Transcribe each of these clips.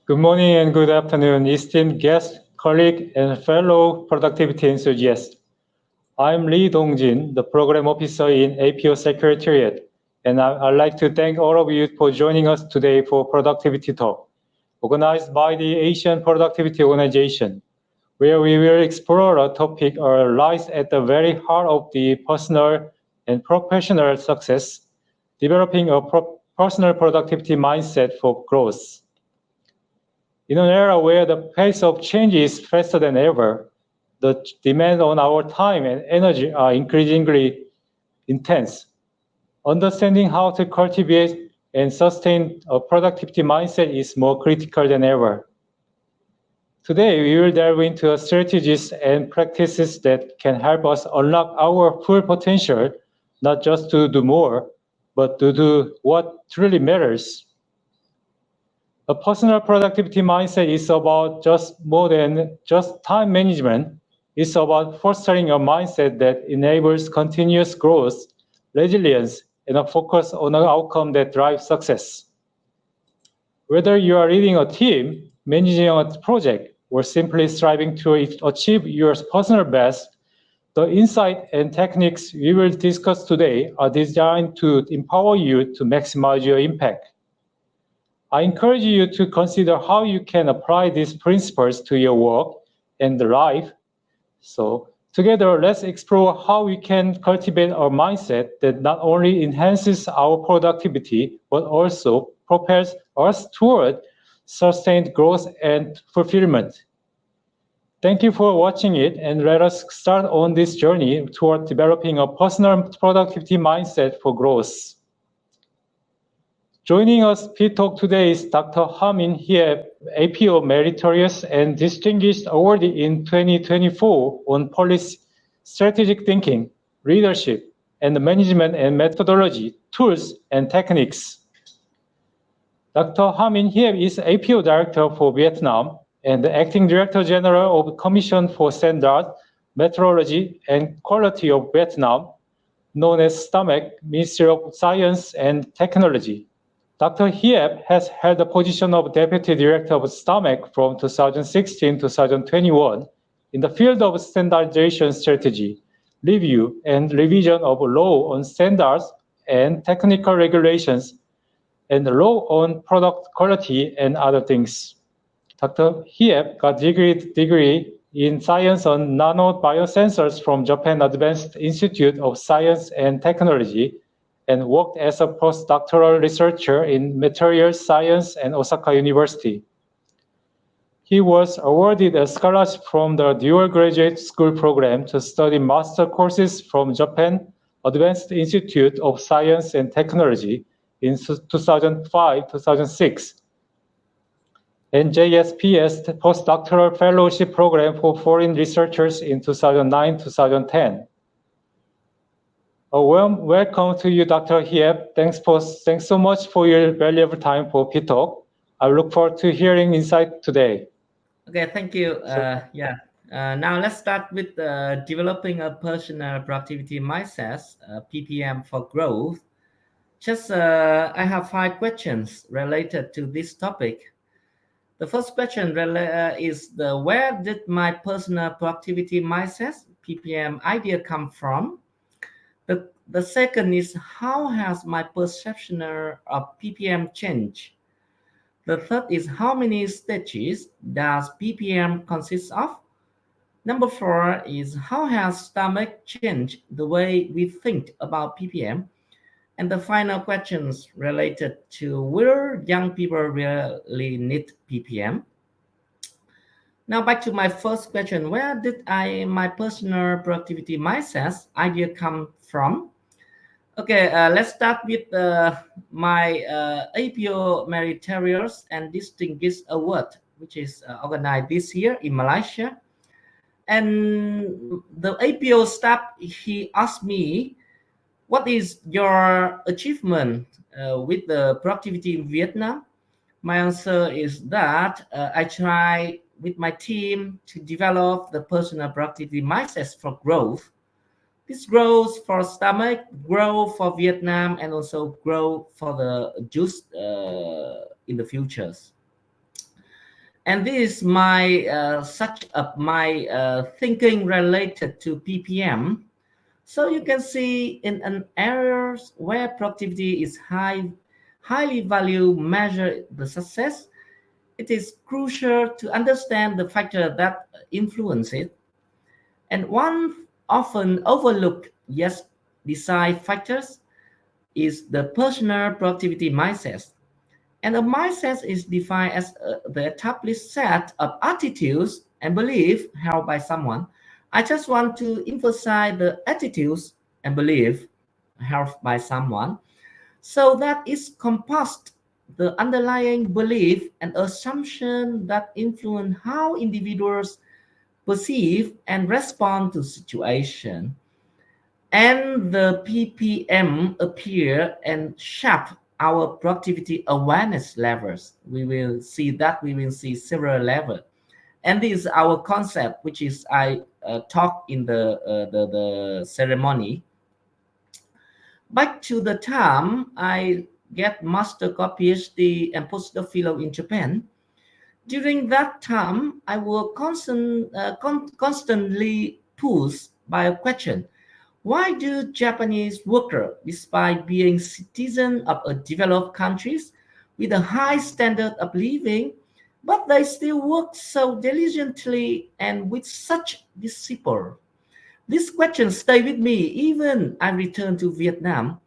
Good morning and good afternoon, esteemed guests, colleagues, and fellow productivity enthusiasts. I'm Lee Dongjin, the Program Officer in APO Secretariat, and I'd like to thank all of you for joining us today for Productivity Talk, organized by the Asian Productivity Organization, where we will explore a topic that lies at the very heart of the personal and professional success, developing a personal productivity mindset for growth. In an era where the pace of change is faster than ever, the demand on our time and energy are increasingly intense. Understanding how to cultivate and sustain a productivity mindset is more critical than ever. Today, we will delve into strategies and practices that can help us unlock our full potential, not just to do more, but to do what truly matters. A personal productivity mindset is about just more than just time management. It's about fostering a mindset that enables continuous growth, resilience, and a focus on an outcome that drives success. Whether you are leading a team, managing a project, or simply striving to achieve your personal best, the insight and techniques we will discuss today are designed to empower you to maximize your impact. I encourage you to consider how you can apply these principles to your work and life. So together, let's explore how we can cultivate a mindset that not only enhances our productivity, but also propels us toward sustained growth and fulfillment. Thank you for watching it, and let us start on this journey toward developing a personal productivity mindset for growth. Joining us P-Talk today is Dr. Minh Hiep, APO Meritorious and Distinguished Awardee in 2024 on policy, strategic thinking, leadership, and management and methodology, tools, and techniques. Dr. Minh Hiep is APO Director for Vietnam and the Acting Director General of Commission for Standards, Metrology, and Quality of Vietnam, known as STAMEC, Ministry of Science and Technology. Dr. Hiep has held the position of Deputy Director of STAMEC from 2016 to 2021 in the field of standardization strategy, review, and revision of law on standards and technical regulations, and law on product quality and other things. Dr. Hiep got degree in science on nanobiosensors from Japan Advanced Institute of Science and Technology, and worked as a postdoctoral researcher in materials science at Osaka University. He was awarded a scholarship from the dual graduate school program to study master courses from Japan Advanced Institute of Science and Technology in 2005-2006, and JSPS postdoctoral fellowship program for foreign researchers in 2009-2010. A warm welcome to you, Dr. Hiep. Thanks so much for your valuable time for P-Talk. I look forward to hearing insight today. Okay, thank you. Now let's start with developing a personal productivity mindset, PPM for growth. I have 5 questions related to this topic. The first question is where did my personal productivity mindset, PPM idea come from? The second is how has my perception of PPM changed? The third is how many stages does PPM consist of? Number 4 is how has STAMEC changed the way we think about PPM? And the final questions related to whether young people really need PPM. Now back to my first question, where did my personal productivity mindset idea come from? Okay, let's start with my APO Meritorious and Distinguished Award, which is organized this year in Malaysia. And the APO staff, he asked me, what is your achievement with the productivity in Vietnam? My answer is that I try with my team to develop the personal productivity mindset for growth. This grows for STAMEC, grow for Vietnam, and also grow for the JUICE in the futures. And this is my such my thinking related to PPM. So you can see in an areas where productivity is highly value measure the success, it is crucial to understand the factor that influence it. And one often overlooked yes decide factors is the personal productivity mindset. And a mindset is defined as the established set of attitudes and beliefs held by someone. I just want to emphasize the attitudes and belief held by someone, so that is composed the underlying belief and assumption that influence how individuals perceive and respond to situation. And the PPM appear and shape our productivity awareness levels. We will see several levels. And this is our concept, which is I talk in the ceremony. Back to the time I get master PhD and postdoc fellow in Japan. During that time, I was constantly pushed by a question: why do Japanese workers, despite being citizens of a developed countries with a high standard of living, but they still work so diligently and with such discipline? This question stayed with me even I returned to Vietnam,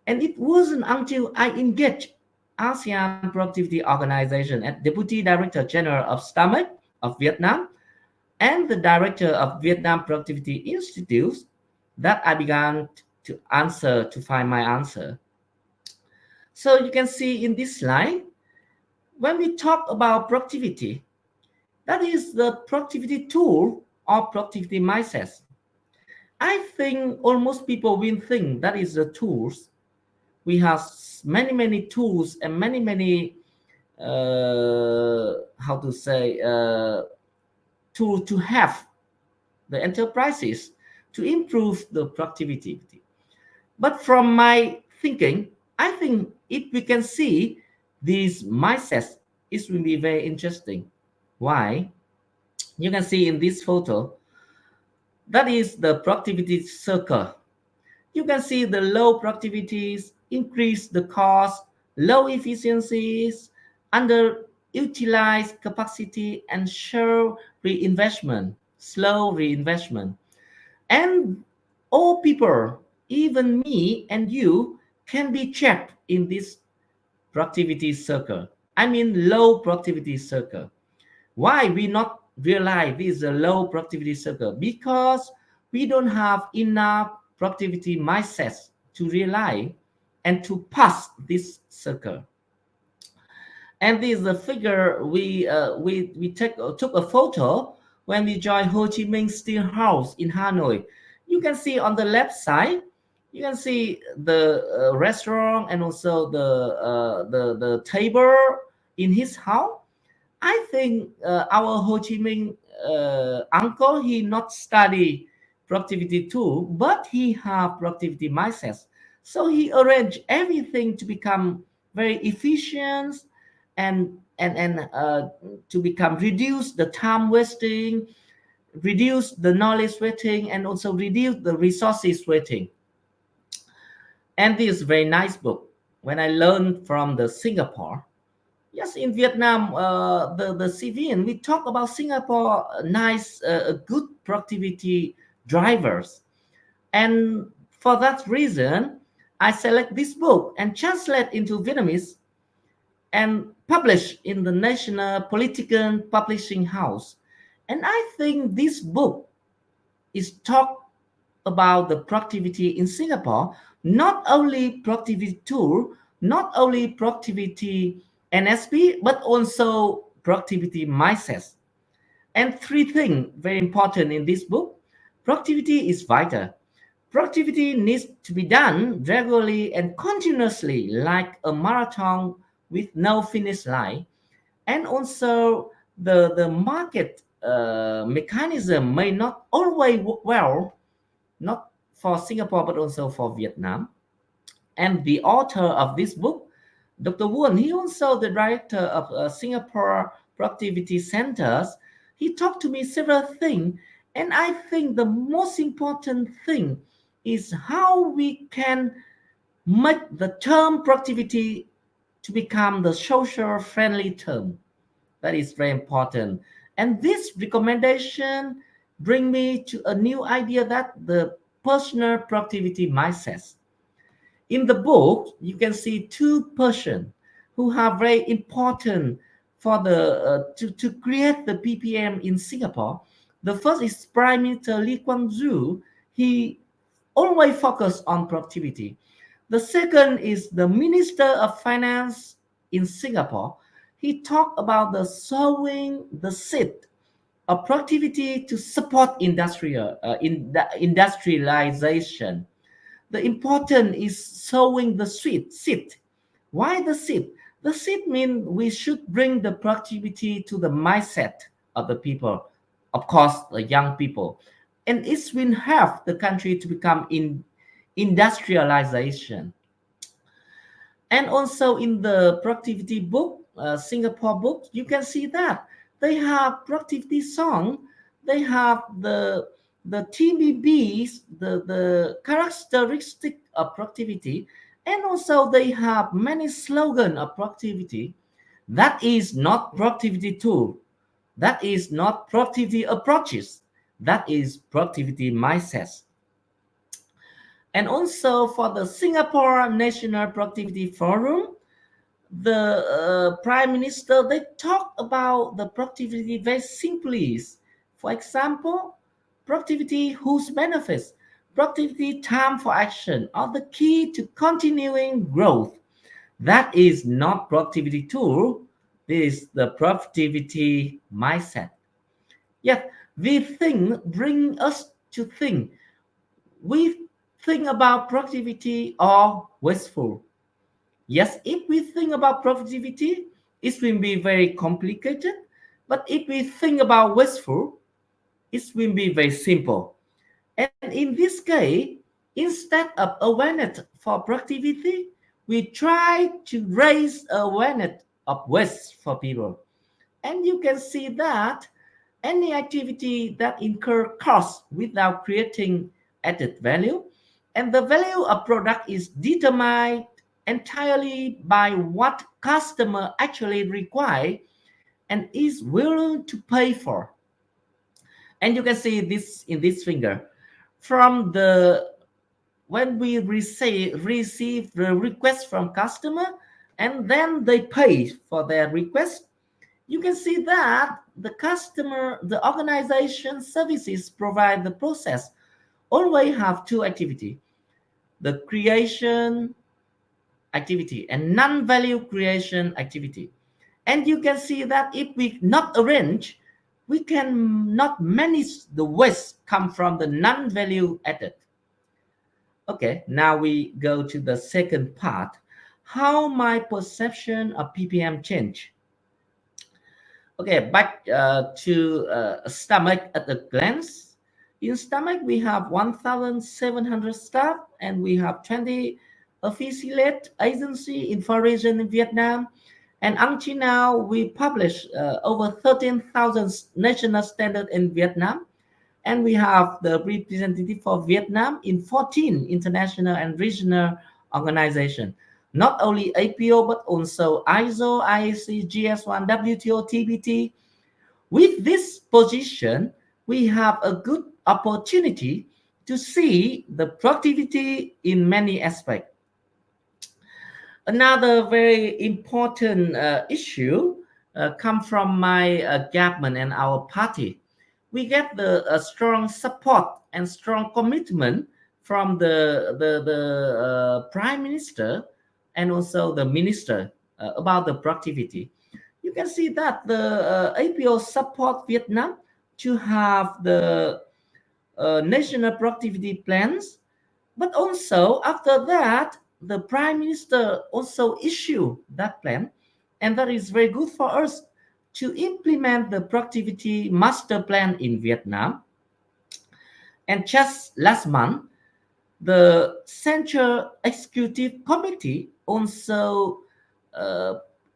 and it wasn't until I engaged ASEAN Productivity Organization as Deputy Director General of STAMEC of Vietnam and the Director of Vietnam Productivity Institute that I began to find my answer. So you can see in this slide, when we talk about productivity, that is the productivity tool or productivity mindset. I think almost people will think that is the tools. We have many tools and many how to say to have the enterprises to improve the productivity. But from my thinking, I think if we can see these mindsets, it will be very interesting. Why? You can see in this photo, that is the productivity circle. You can see the low productivities increase the cost, low efficiencies, underutilized capacity, and slow reinvestment. And all people, even me and you, can be trapped in this productivity circle. I mean, low productivity circle. Why we not realize this is a low productivity circle? Because we don't have enough productivity mindset to realize and to pass this circle. And this is the figure we took a photo when we joined Ho Chi Minh Steel House in Hanoi. You can see on the left side, you can see the restaurant and also the table in his house. I think our Ho Chi Minh uncle, he not study productivity tool, but he have productivity mindset. So he arranged everything to become very efficient and to become reduce the time wasting, reduce the knowledge wasting, and also reduce the resources wasting. And this very nice book. When I learned from the Singapore, yes, in Vietnam, the civilian, we talk about Singapore, nice, good productivity drivers. And for that reason, I select this book and translate into Vietnamese and publish in the National Political Publishing House. And I think this book is talk about the productivity in Singapore, not only productivity tool, not only productivity NSP, but also productivity mindset. And three things very important in this book. Productivity is vital. Productivity needs to be done regularly and continuously, like a marathon with no finish line. And also, the market mechanism may not always work well, not for Singapore, but also for Vietnam. And the author of this book, Dr. Won, he also the director of Singapore productivity centers, he talked to me several things. And I think the most important thing is how we can make the term productivity to become the social friendly term. That is very important. And this recommendation bring me to a new idea, that the personal productivity mindset. In the book, you can see two persons who are very important for the to create the PPM in Singapore. The first is Prime Minister Lee Kuan Yew. He always focus on productivity. The second is the Minister of Finance in Singapore. He talked about the sowing the seed of productivity to support industrialization. The important is sowing the seed. Why the seed? The seed means we should bring the productivity to the mindset of the people, of course, the young people, and it will help the country to become in industrialization. And also in the productivity book, Singapore book, you can see that they have productivity song. They have the TBBs, the characteristic of productivity, and also they have many slogan of productivity. That is not productivity tool. That is not productivity approaches. That is productivity mindset. And also for the Singapore National Productivity Forum, the Prime Minister, they talk about the productivity very simply. For example, productivity whose benefits, productivity time for action are the key to continuing growth. That is not productivity tool. This is the productivity mindset. Yet we think, bring us to think, we think about productivity or wasteful. Yes, if we think about productivity, it will be very complicated. But if we think about wasteful, it will be very simple. And in this case, instead of awareness for productivity, we try to raise awareness of waste for people. And you can see that any activity that incur cost without creating added value, and the value of product is determined entirely by what customer actually require and is willing to pay for. And you can see this in this finger. From the when we receive the request from customer, and then they pay for their request, you can see that the customer, the organization services provide the process always have two activity: the creation activity and non-value creation activity. And you can see that if we not arrange, we can not manage the waste come from the non-value added. Okay, now we go to the second part, how my perception of PPM change. Okay, back to stomach at a glance. In stomach, we have 1,700 staff, and we have 20 affiliate agency in foreign region in Vietnam. And until now, we publish over 13,000 national standards in Vietnam. And we have the representative for Vietnam in 14 international and regional organizations. Not only APO, but also ISO, IAC, GS1, WTO, TBT. With this position, we have a good opportunity to see the productivity in many aspects. Another very important issue come from my government and our party. We get the strong support and strong commitment from the Prime Minister and also the Minister about the productivity. You can see that the APO support Vietnam to have the national productivity plans, but also after that, the Prime Minister also issue that plan, and that is very good for us to implement the productivity master plan in Vietnam. And just last month, the Central Executive Committee also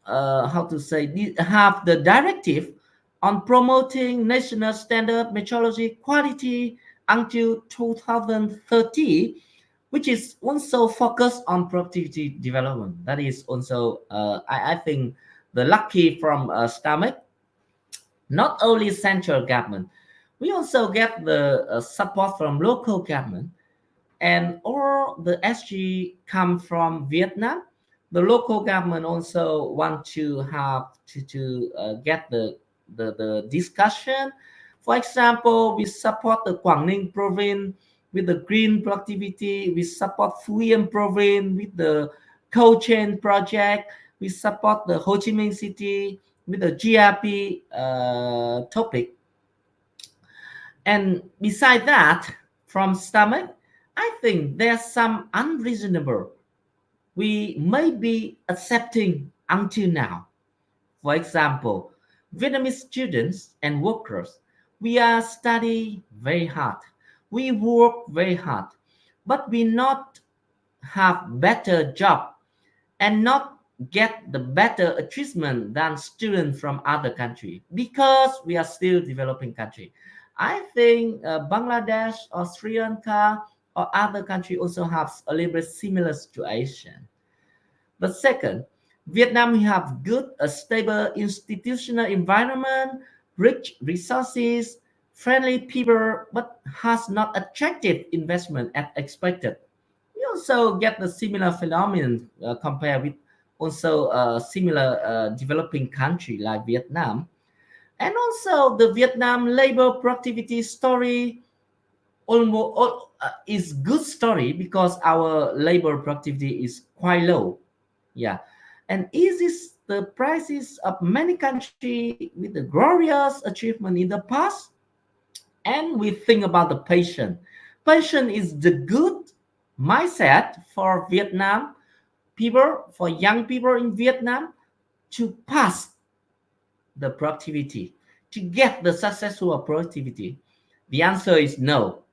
how to say, have the directive on promoting national standard metrology quality until 2030, which is also focused on productivity development. That is also, I think, the lucky from stomach, not only central government. We also get the support from local government, and all the SG come from Vietnam. The local government also want to have to get the discussion. For example, we support the Quảng Ninh province with the green productivity. We support Phú Yên province with the cold chain project. We support the Ho Chi Minh city with the GRP topic. And beside that, from stomach, I think there's some unreasonable we may be accepting until now. For example, Vietnamese students and workers, we are study very hard. We work very hard, but we not have better job and not get the better achievement than students from other country because we are still developing country. I think Bangladesh or Sri Lanka or other country also have a little bit similar situation. But second, Vietnam we have good, a stable institutional environment, rich resources, friendly people, but has not attractive investment as expected. We also get the similar phenomenon compared with also similar developing country like Vietnam. And also the Vietnam labor productivity story almost is good story because our labor productivity is quite low. Yeah. And is this the prices of many countries with the glorious achievement in the past? And we think about the patient. Patient is the good mindset for Vietnam people, for young people in Vietnam to pass the productivity, to get the successful productivity. The answer is no.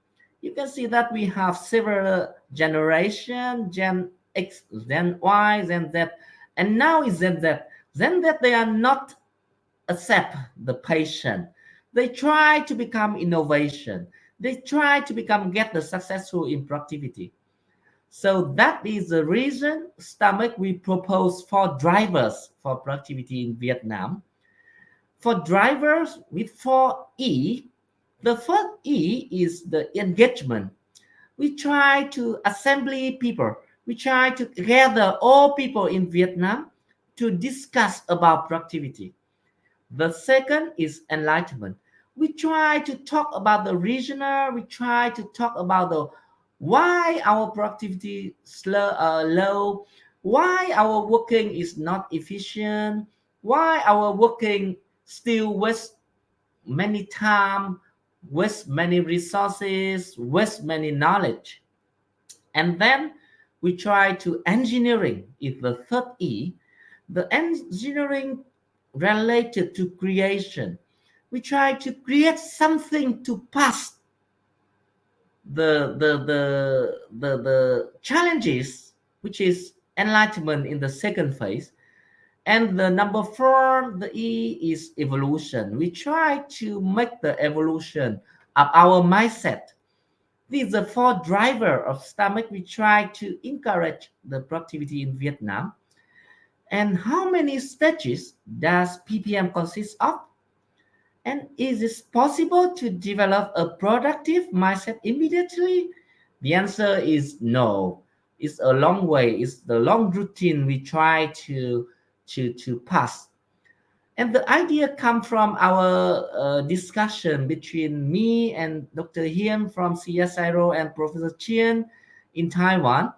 You can see that we have several generation, Gen X, Gen Y, Gen Z, and now is Gen Z. Gen Z, they are not accept the patient. They try to become innovation. They try to become get the successful in productivity. So that is the reason stomach we propose for drivers for productivity in Vietnam. For drivers with 4E, the first E is the engagement. We try to assembly people. We try to gather all people in Vietnam to discuss about productivity. The second is enlightenment. We try to talk about the regional. We try to talk about the why our productivity low, why our working is not efficient, why our working still waste many time, waste many resources, waste many knowledge. And then we try to engineering is the third E. The engineering related to creation. We try to create something to pass the challenges, which is enlightenment in the second phase. And the number four, the E is evolution. We try to make the evolution of our mindset. These are four driver of stomach. We try to encourage the productivity in Vietnam. And how many stages does PPM consist of? And is it possible to develop a productive mindset immediately? The answer is no. It's a long way. It's the long routine we try to pass. And the idea come from our discussion between me and Dr. Hiep from CSIRO and Professor Chien in Taiwan.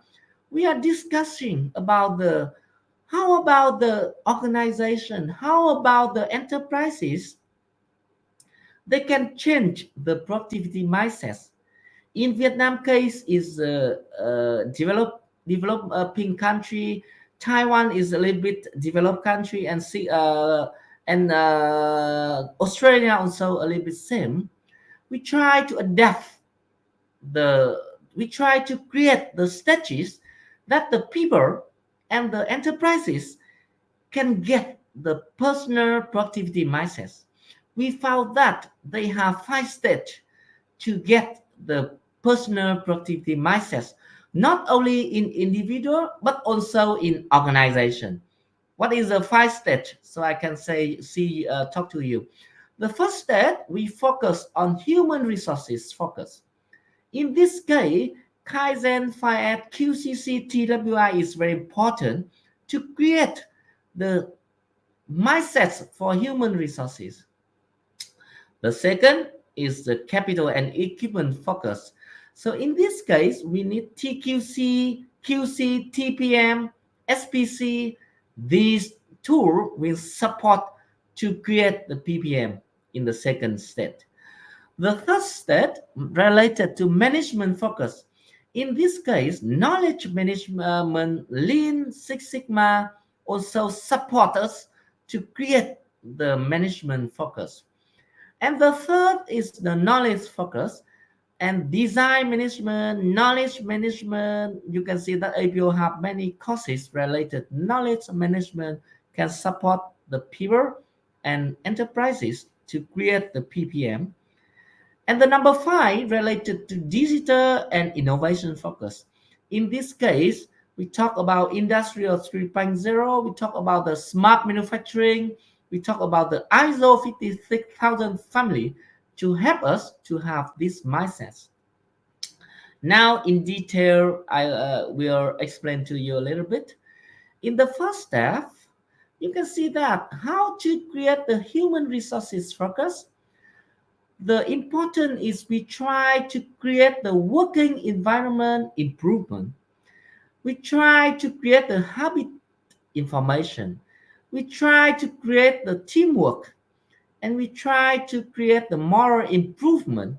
We are discussing about the how about the organization, how about the enterprises, they can change the productivity mindset. In Vietnam case is developing country. Taiwan is a little bit developed country, and Australia also a little bit same. We try to adapt the we try to create the stages that the people and the enterprises can get the personal productivity mindset. We found that they have 5 steps to get the personal productivity mindset, not only in individual but also in organization. What is the 5 steps? So I can talk to you. The first step, we focus on human resources focus. In this case, Kaizen 5S QCC TWI is very important to create the mindsets for human resources. The second is the capital and equipment focus. So in this case, we need TQC, QC, TPM, SPC. These tools will support to create the PPM in the second step. The third step related to management focus. In this case, knowledge management, Lean Six Sigma also support us to create the management focus. And the third is the knowledge focus and design management, knowledge management. You can see that APO have many courses related knowledge management can support the people and enterprises to create the PPM. And the number 5 related to digital and innovation focus. In this case, we talk about industrial 3.0, we talk about the smart manufacturing, we talk about the ISO 56000 family to help us to have this mindset. Now in detail, I will explain to you a little bit. In the first step, you can see that how to create the human resources focus. The important is we try to create the working environment improvement. We try to create the habit information. We try to create the teamwork, and we try to create the moral improvement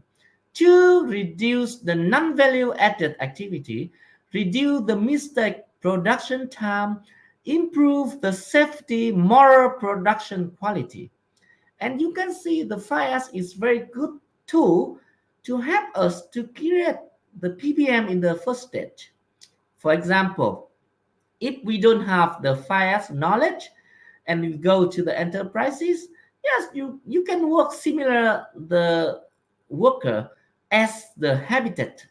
to reduce the non-value added activity, reduce the mistake production time, improve the safety, moral production quality. And you can see the 5S is very good tool to help us to create the PPM in the first stage. For example, if we don't have the 5S knowledge and we go to the enterprises, yes, you can work similar the worker as the habitat,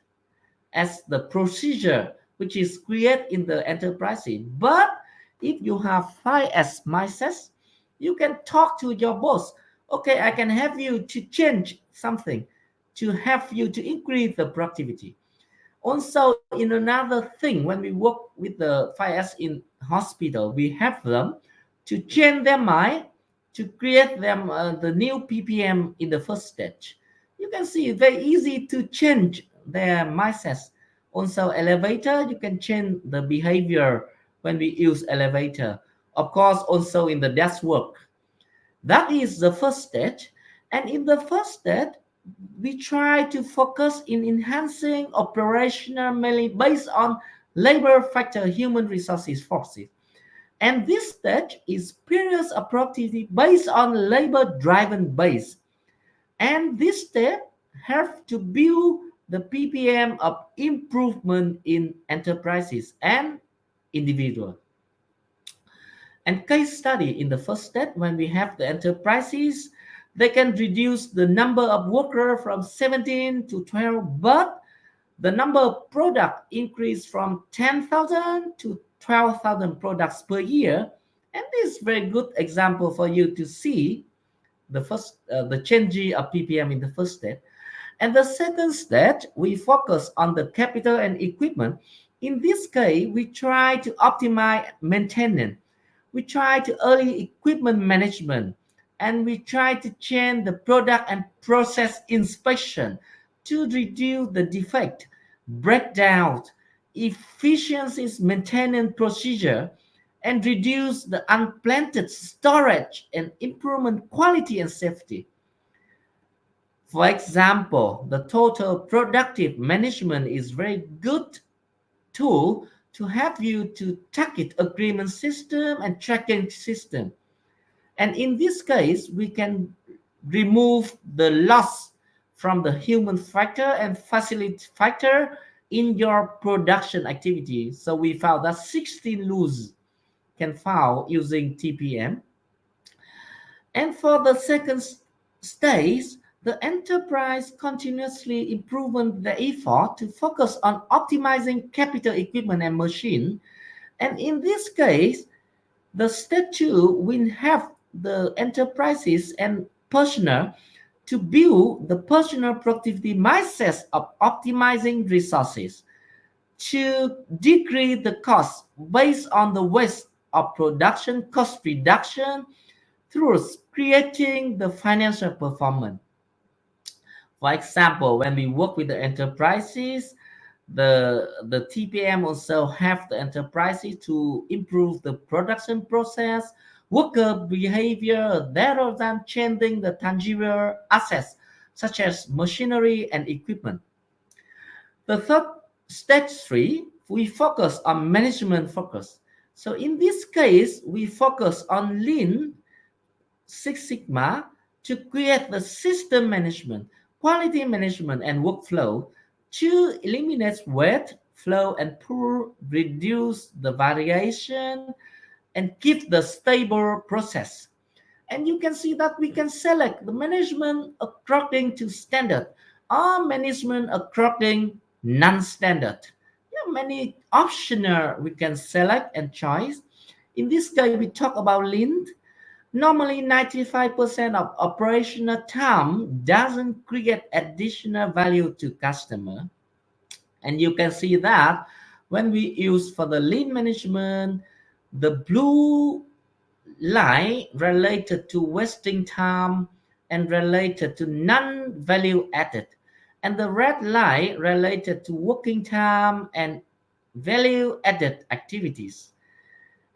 as the procedure which is created in the enterprise. But if you have 5S mindset, you can talk to your boss. Okay, I can have you to change something to have you to increase the productivity. Also, in another thing, when we work with the 5S in hospital, we have them to change their mind to create them the new PPM in the first stage. You can see it's very easy to change their mindsets. Also, elevator, you can change the behavior when we use elevator. Of course, also in the desk work. That is the first stage. And in the first stage, we try to focus in enhancing operational mainly based on labor factor human resources forces. And this stage is periods of productivity based on labor driven base. And this step helps to build the PPM of improvement in enterprises and individual. And case study in the first step, when we have the enterprises, they can reduce the number of workers from 17 to 12, but the number of product increase from 10,000 to 12,000 products per year. And this is very good example for you to see the change of PPM in the first step. And the second step, we focus on the capital and equipment. In this case, we try to optimize maintenance. We try to early equipment management, and we try to change the product and process inspection to reduce the defect, breakdown, efficiencies maintenance procedure, and reduce the unplanned storage and improvement quality and safety. For example, the total productive management is very good tool to help you to target agreement system and tracking system. And in this case, we can remove the loss from the human factor and facility factor in your production activity. So we found that 16 loss can found using TPM. And for the second stage, the enterprise continuously improving the effort to focus on optimizing capital equipment and machine. And in this case, the step two will have the enterprises and personnel to build the personal productivity mindset of optimizing resources to decrease the cost based on the waste of production cost reduction through creating the financial performance. For example, when we work with the enterprises, the TPM also have the enterprises to improve the production process, worker behavior, rather than changing the tangible assets such as machinery and equipment. The third stage three, we focus on management focus. So in this case, we focus on Lean Six Sigma to create the system management, quality management, and workflow to eliminate waste, flow, and pull, reduce the variation, and keep the stable process. And you can see that we can select the management according to standard or management according non-standard. Yeah, many optional we can select and choice. In this case, we talk about Lean. Normally, 95% of operational time doesn't create additional value to customer. And you can see that when we use for the lean management, the blue line related to wasting time and related to non-value added. And the red line related to working time and value added activities.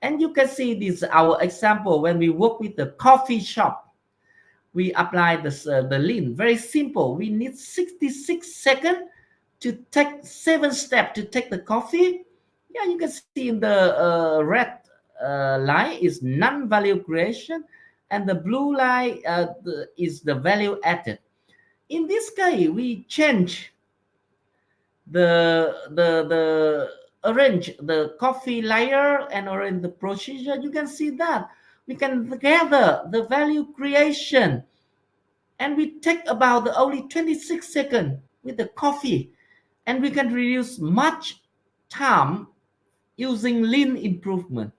And you can see this our example when we work with the coffee shop. We apply the lean. Very simple. We need 66 seconds to take 7 steps to take the coffee. Yeah, you can see in the red line is non-value creation, and the blue line is the value added. In this case, we change the arrange the coffee layer and arrange the procedure. You can see that we can gather the value creation, and we take about the only 26 seconds with the coffee, and we can reduce much time using lean improvement.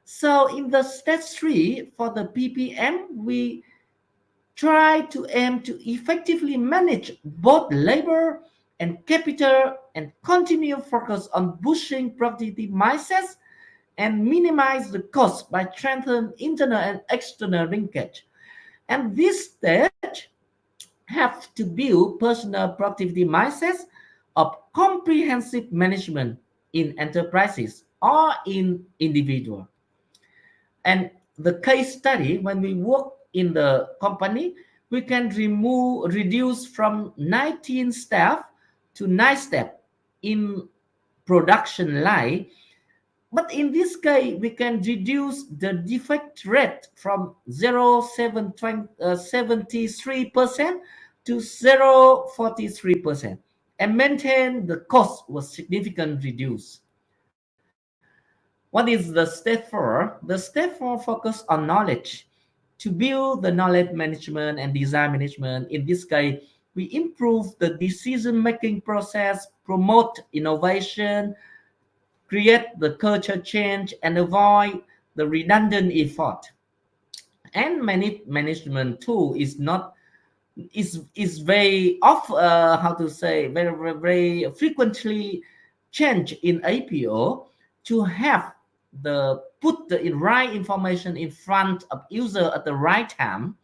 So in the stage 3 for the PPM, we try to aim to effectively manage both labor and capital and continue focus on boosting productivity mindsets and minimize the cost by strengthening internal and external linkage. And this stage have to build personal productivity mindsets of comprehensive management in enterprises or in individual. And the case study, when we work in the company, we can reduce from 19 staff to 9 staff in production line. But in this case, we can reduce the defect rate from 0.73% to 0.43% and maintain the cost was significantly reduced. What is the step 4? The step 4 focus on knowledge to build the knowledge management and design management. In this case, we improve the decision-making process, promote innovation, create the culture change, and avoid the redundant effort. And management tool is not is very off how to say very frequently change in APO to have the put the right information in front of user at the right time.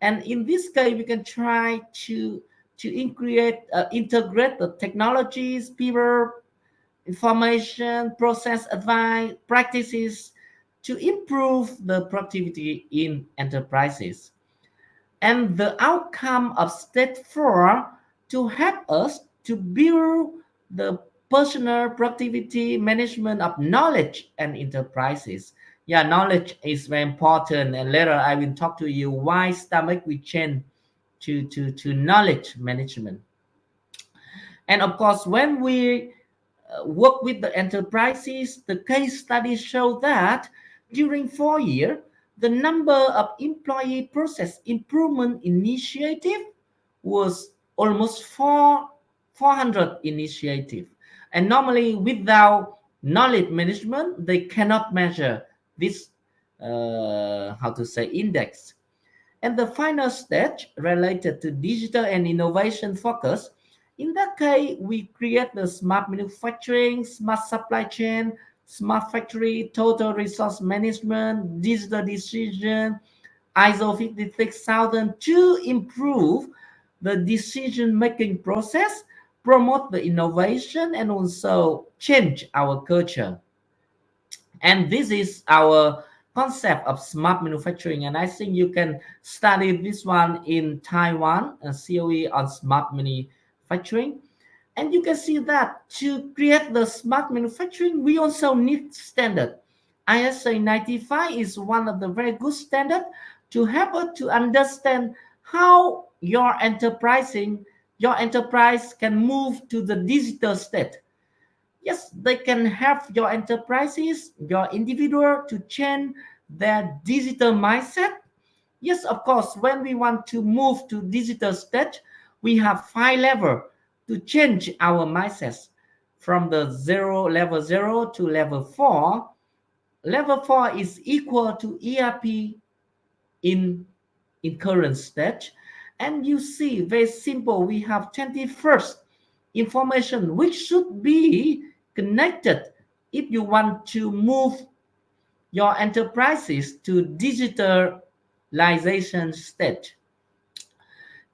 And in this case, we can try to integrate the technologies, people, information, process, advice, practices to improve the productivity in enterprises. And the outcome of stage 4 to help us to build the personal productivity management of knowledge and enterprises. Yeah, knowledge is very important, and later I will talk to you why stomach we change to knowledge management. And of course, when we work with the enterprises, the case studies show that during 4 years, the number of employee process improvement initiative was almost 400 initiative. And normally without knowledge management, they cannot measure this, how to say, index. And the final stage related to digital and innovation focus. In that case, we create the smart manufacturing, smart supply chain, smart factory, total resource management, digital decision, ISO 56000 to improve the decision making process, promote the innovation, and also change our culture. And this is our concept of smart manufacturing, and I think you can study this one in Taiwan, a COE on smart manufacturing. And you can see that to create the smart manufacturing, we also need standard. ISA 95 is one of the very good standard to help us to understand how your enterprise can move to the digital state. Yes, they can help your enterprises, your individual to change their digital mindset. Yes, of course, when we want to move to digital stage, we have 5 levels to change our mindsets from the level 0 to level 4. Level 4 is equal to ERP in current stage. And you see, very simple, we have 21st information which should be connected if you want to move your enterprises to digitalization stage.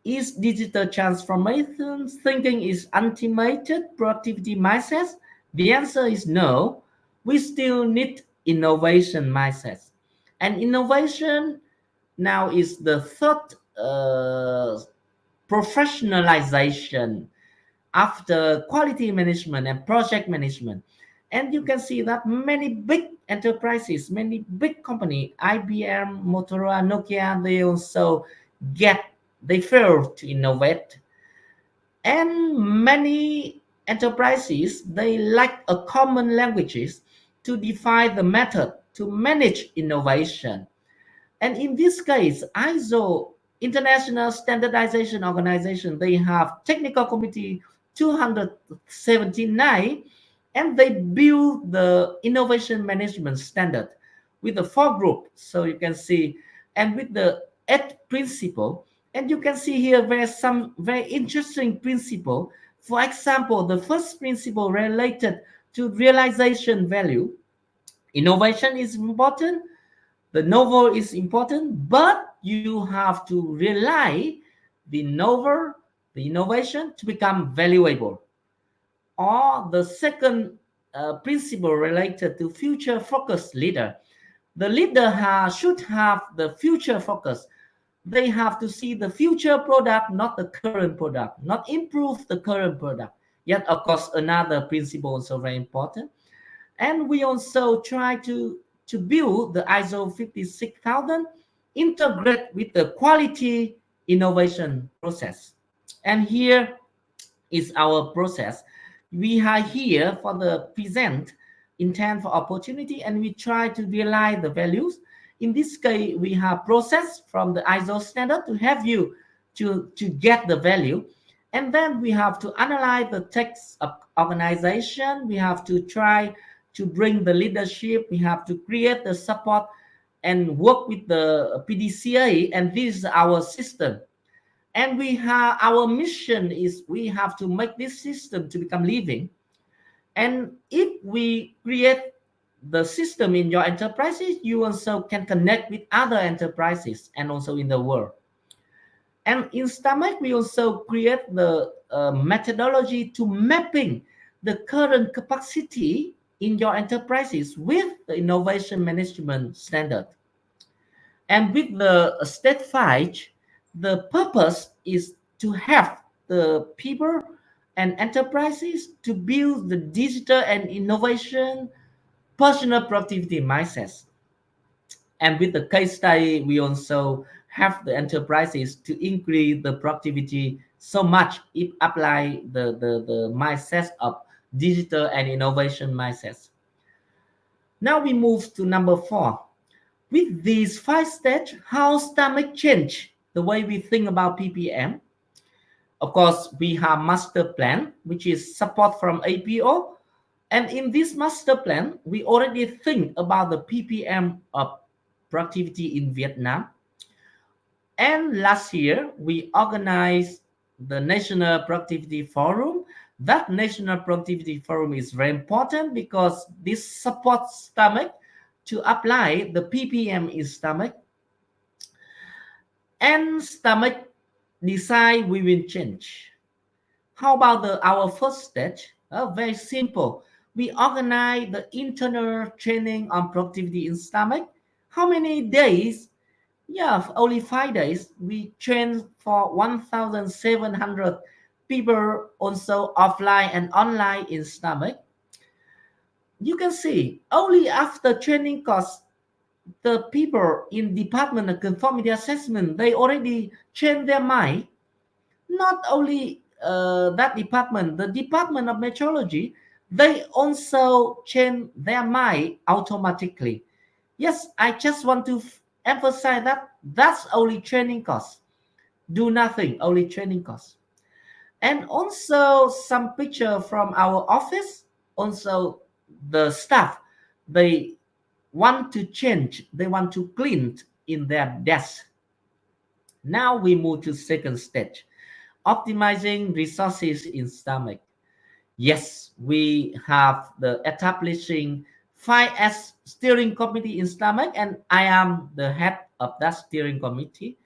Is digital transformation thinking is ultimated productivity mindset? The answer is no. We still need innovation mindset. And innovation now is the third professionalization after quality management and project management. And you can see that many big enterprises, many big company, IBM, Motorola, Nokia, they also they fail to innovate. And many enterprises, they lack a common languages to define the method to manage innovation. And in this case, ISO, International Standardization Organization, they have technical committee 279, and they build the innovation management standard with the 4 groups. So you can see, and with the 8 principle, and you can see here there's some very interesting principle. For example, the first principle related to realization value. Innovation is important, the novel is important, but you have to rely the novel, the innovation to become valuable. Or the second principle related to future focused leader. The leader should have the future focus. They have to see the future product, not the current product, not improve the current product. Yet, of course, another principle also very important. And we also try to build the ISO 56000 integrate with the quality innovation process. And here is our process. We are here for the present intent for opportunity, and we try to realize the values. In this case, we have process from the ISO standard to have you to get the value. And then we have to analyze the text of organization. We have to try to bring the leadership. We have to create the support and work with the PDCA. And this is our system. And we have our mission is we have to make this system to become living. And if we create the system in your enterprises, you also can connect with other enterprises and also in the world. And in Stomach, we also create the methodology to mapping the current capacity in your enterprises with the innovation management standard. And with the state 5, the purpose is to have the people and enterprises to build the digital and innovation personal productivity mindsets. And with the case study, we also have the enterprises to increase the productivity so much if apply the mindset of digital and innovation mindsets. Now we move to number 4. With these 5 steps, how stomach change the way we think about PPM? Of course, we have master plan, which is support from APO. And in this master plan, we already think about the PPM of productivity in Vietnam. And last year, we organized the National Productivity Forum. That National Productivity Forum is very important because this supports stomach to apply the PPM in stomach. And stomach decide we will change. How about our first stage? Very simple. We organize the internal training on productivity in stomach. How many days? Yeah, only 5 days. We train for 1,700 people also offline and online in stomach. You can see only after training course, the people in department of conformity assessment, they already changed their mind. Not only that department, the department of metrology, they also change their mind automatically. Yes, I just want to emphasize that that's only training cost. Do nothing, only training cost. And also some picture from our office. Also the staff, they want to change, they want to clean in their desk. Now we move to second stage, optimizing resources in stomach. Yes, we have the establishing 5S steering committee in stomach, and I am the head of that steering committee.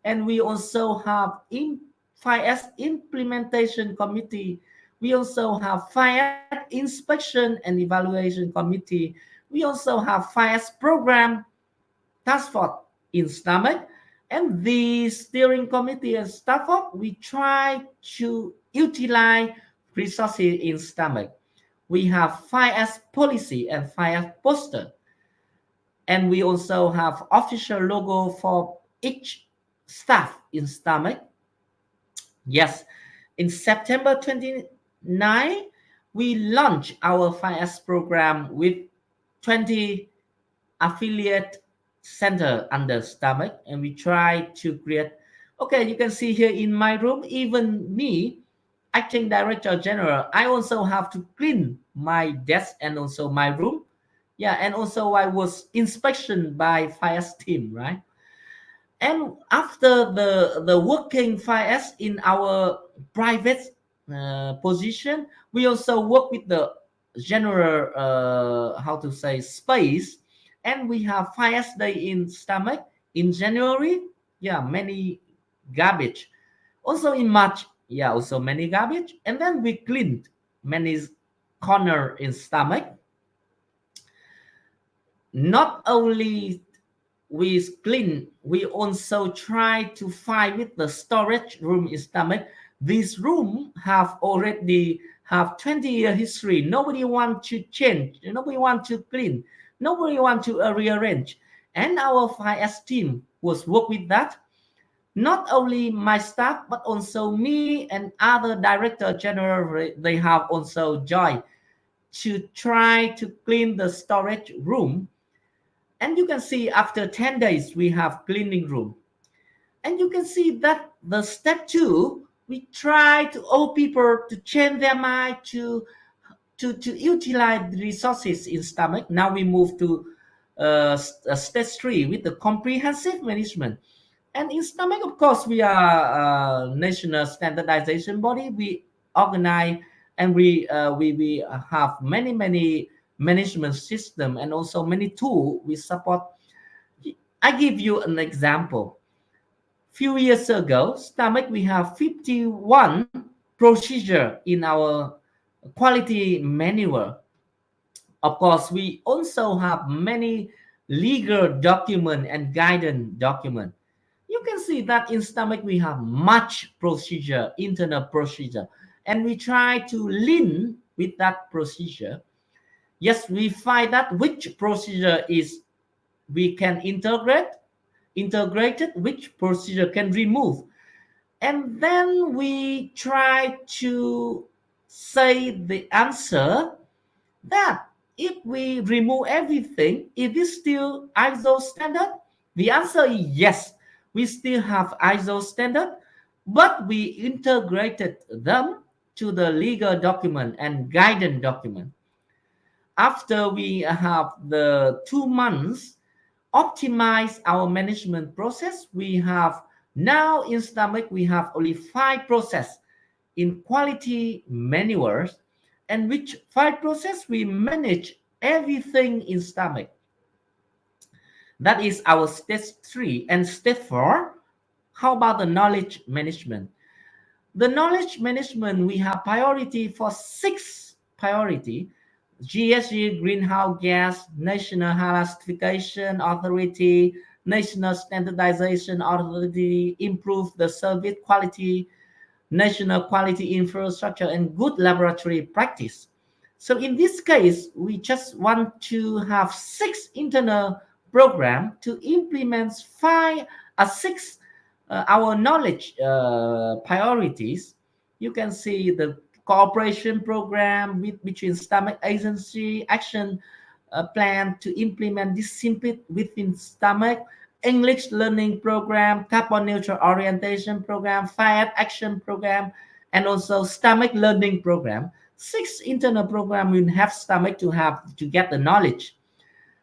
And we also have in 5S implementation committee. We also have 5S inspection and evaluation committee. We also have 5S program task force in stomach. And the steering committee and staff up, we try to utilize resources in stomach. We have 5S policy and 5S poster. And we also have official logo for each staff in stomach. Yes, in September 29, we launched our 5S program with 20 affiliate center under stomach, and we try to create. Okay, you can see here in my room, even me, acting director general, I also have to clean my desk and also my room. Yeah, and also I was inspection by 5S team, right? And after the working 5S in our private position, we also work with the general how to say space, and we have 5S day in stomach in January. Yeah, many garbage. Also in March, yeah, also many garbage, and then we cleaned many corner in stomach. Not only we clean, we also try to find with the storage room in stomach. This room have already have 20-year history. Nobody want to change, nobody want to clean, nobody want to rearrange. And our 5S team was work with that. Not only my staff, but also me and other director general, they have also joined to try to clean the storage room. And you can see after 10 days, we have cleaning room. And you can see that the step 2, we try to all people to change their mind to utilize the resources in stomach. Now we move to step 3 with the comprehensive management. And in stomach, of course, we are a national standardization body. We organize and we have many management system and also many tools we support. I give you an example. Few years ago, stomach, we have 51 procedure in our quality manual. Of course, we also have many legal document and guidance document. You can see that in stomach we have much procedure, internal procedure, and we try to lean with that procedure. Yes, we find that which procedure is we can integrated, which procedure can remove. And then we try to say the answer that if we remove everything, is this still ISO standard? The answer is yes. We still have ISO standard, but we integrated them to the legal document and guidance document. After we have the 2 months optimize our management process, we have now in stomach we have only 5 process in quality manuals, and which 5 process we manage everything in stomach. That is our stage 3. And stage 4, how about the knowledge management? The knowledge management, we have priority for 6 priority: GSG, Greenhouse Gas, National HALA Certification Authority, National Standardization Authority, improve the service quality, national quality infrastructure, and good laboratory practice. So in this case, we just want to have 6 internal program to implement 6 our knowledge priorities. You can see the cooperation program between stomach agency, action plan to implement discipline within stomach, English learning program, carbon neutral orientation program, fire action program, and also stomach learning program. 6 internal program will have stomach to get the knowledge.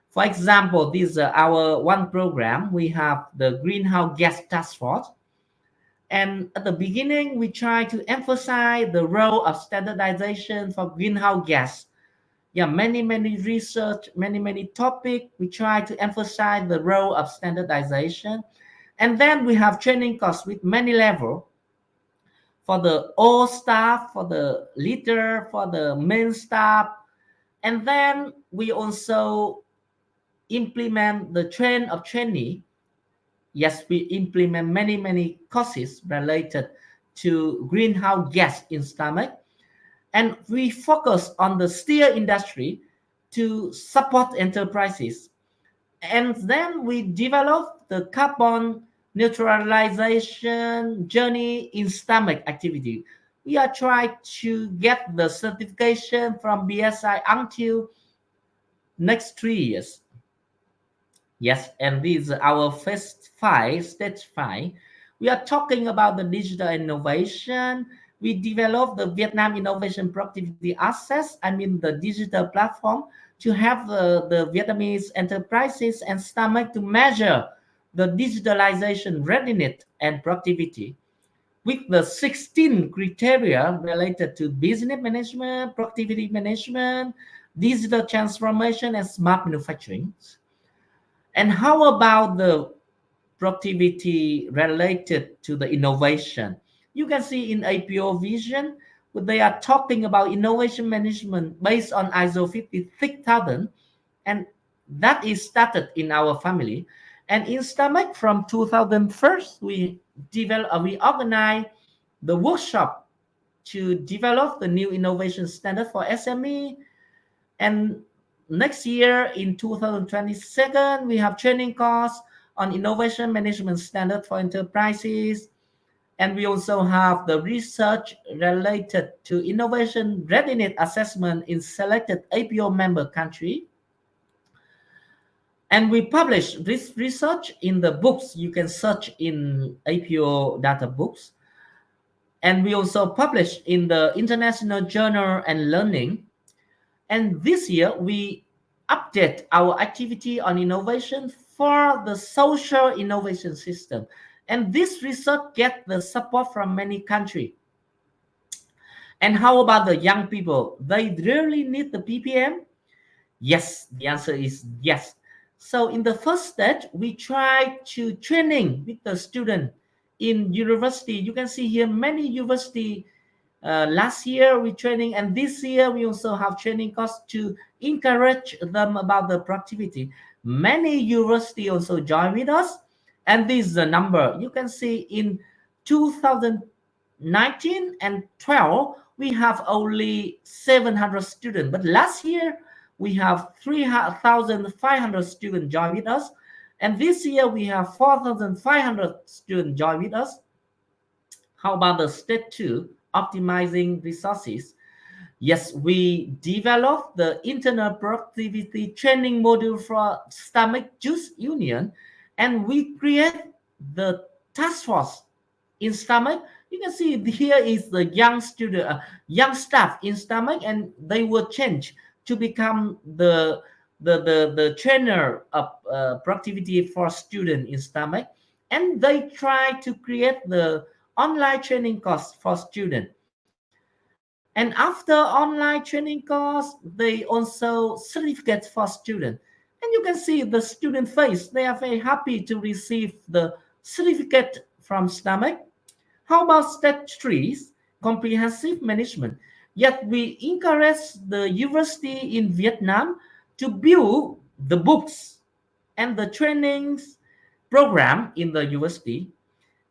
For example, this our one program. We have the greenhouse gas task force, and at the beginning we try to emphasize the role of standardization for greenhouse gas. Yeah, many research, many topic. We try to emphasize the role of standardization, and then we have training course with many level for the all staff, for the leader, for the main staff, and then we also implement the train of trainee. Yes, we implement many courses related to greenhouse gas in stomach, and we focus on the steel industry to support enterprises. And then we develop the carbon neutralization journey in stomach activity. We are trying to get the certification from BSI until next 3 years. Yes, and this is our first stage 5. We are talking about the digital innovation. We developed the Vietnam Innovation Productivity Access, the digital platform, to have the Vietnamese enterprises and stomach to measure the digitalization readiness and productivity with the 16 criteria related to business management, productivity management, digital transformation, and smart manufacturing. And how about the productivity related to the innovation? You can see in APO vision, they are talking about innovation management based on ISO 56000, and that is started in our family. And in stomach from 2001, we organize the workshop to develop the new innovation standard for SME. And next year in 2022, we have training course on innovation management standard for enterprises. And we also have the research related to innovation readiness assessment in selected APO member country. And we publish this research in the books. You can search in APO data books. And we also publish in the International Journal and Learning. And this year, we update our activity on innovation for the social innovation system. And this research gets the support from many countries. And how about the young people? They really need the PPM? Yes, the answer is yes. So in the first stage, we try to training with the student in university. You can see here many university. Last year we training, and this year we also have training course to encourage them about the productivity. Many university also join with us, and this is the number. You can see in 2019 and 12 we have only 700 students, but last year we have 3,500 students join with us, and this year we have 4,500 students join with us. How about the stage 2, optimizing resources? Yes, we developed the internal productivity training module for stomach juice union, and we create the task force in stomach. You can see here is the young student, young staff in stomach, and they will change to become the trainer of productivity for student in stomach, and they try to create the online training course for student. And after online training course, they also certificate for student. And you can see the student face; they are very happy to receive the certificate from stomach. How about step three, comprehensive management? Yet we encourage the university in Vietnam to build the books and the trainings program in the university.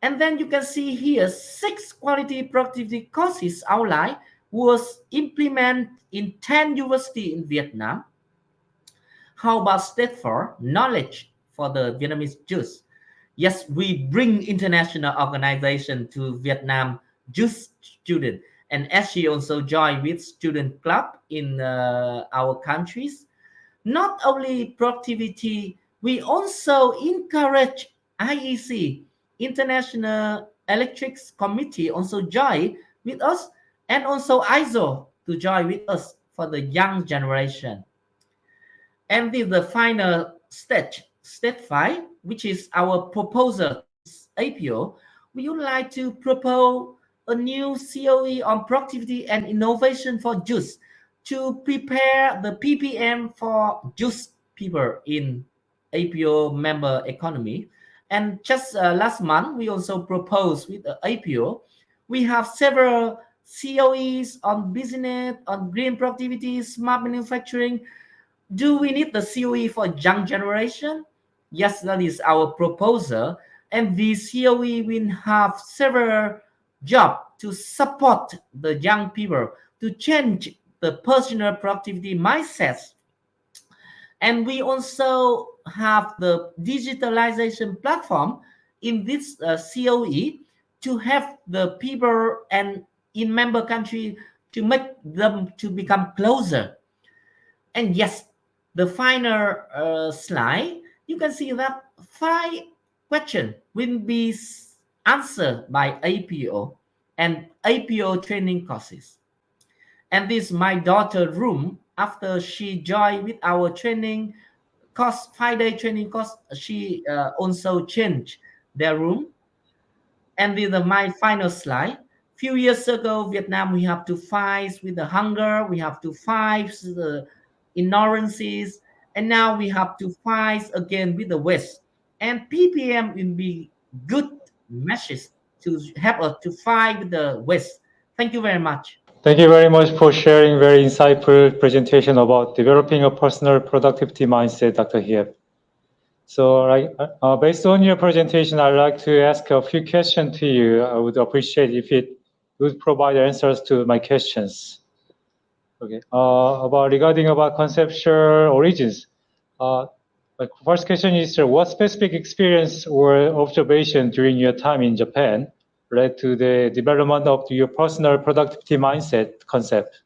And then you can see here six quality productivity courses outline was implemented in 10 universities in Vietnam. How about step four, knowledge for the Vietnamese Jews? Yes, we bring international organization to Vietnam Jewish student, and she also joined with student club in our countries. Not only productivity, we also encourage IEC, International Electrics Committee, also join with us, and also ISO to join with us for the young generation. And this is the final stage, step 5, which is our proposal to APO. We would like to propose a new COE on productivity and innovation for JUICE to prepare the PPM for JUICE people in APO member economy. And just last month, we also proposed with APO. We have several COEs on business, on green productivity, smart manufacturing. Do we need the COE for young generation? Yes, that is our proposal. And the COE will have several jobs to support the young people to change the personal productivity mindset. And we also have the digitalization platform in this COE to have the people and in member country to make them to become closer. And yes, the final slide, you can see that 5 questions will be answered by APO and APO training courses. And this my daughter room after she joined with our training course, 5-day training course, she also changed their room. And with my final slide, few years ago, Vietnam, we have to fight with the hunger, we have to fight the ignorances, and now we have to fight again with the West. And PPM will be good message to help us to fight with the West. Thank you very much. Thank you very much for sharing very insightful presentation about developing a personal productivity mindset, Dr. Hiep. So, based on your presentation, I'd like to ask a few questions to you. I would appreciate if it would provide answers to my questions. Okay. Regarding conceptual origins. My first question is, what specific experience or observation during your time in Japan led to the development of your personal productivity mindset concept?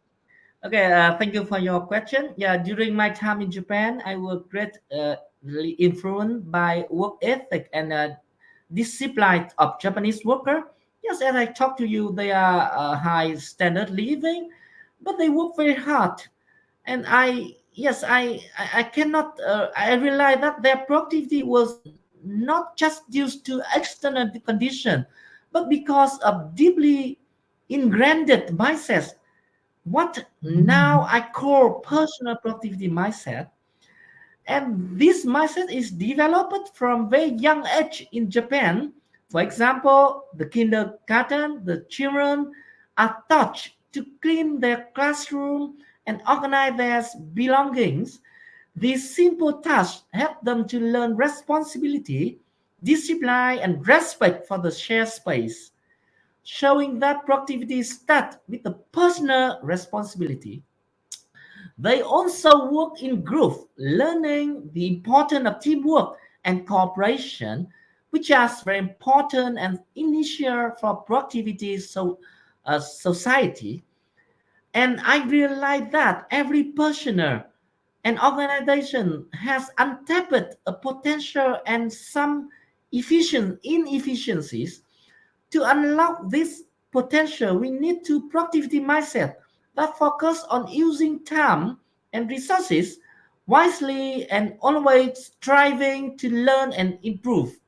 Okay, thank you for your question. Yeah, during my time in Japan, I was greatly influenced by work ethic and discipline of Japanese worker. Yes, as I talked to you, they are high standard living, but they work very hard. And I cannot. I realized that their productivity was not just due to external condition, but because of deeply ingrained mindset, what now I call personal productivity mindset. And this mindset is developed from very young age in Japan. For example, the kindergarten, the children are taught to clean their classroom and organize their belongings. These simple tasks help them to learn responsibility, discipline, and respect for the shared space, showing that productivity starts with the personal responsibility. They also work in group, learning the importance of teamwork and cooperation, which are very important and initial for productivity society. And I realized that every personer and organization has untapped a potential and some inefficiencies. To unlock this potential, we need to productivity mindset that focus on using time and resources wisely and always striving to learn and improve.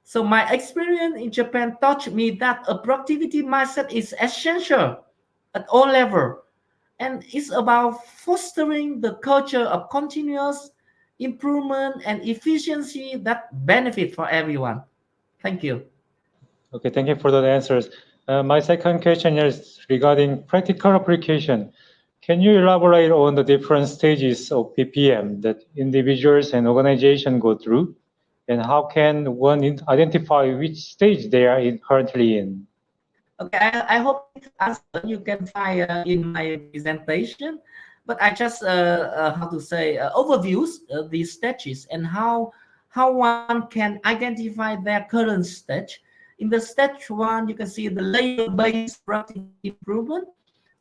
So my experience in Japan taught me that a productivity mindset is essential at all levels, and it's about fostering the culture of continuous improvement and efficiency that benefit for everyone. Thank you. Okay, thank you for the answers. My second question is regarding practical application. Can you elaborate on the different stages of PPM that individuals and organizations go through, and how can one identify which stage they are currently in? Okay, I hope this answer you can find in my presentation, but I just how to say overviews these stages and how one can identify their current stage. In the stage one, you can see the labor-based productivity improvement.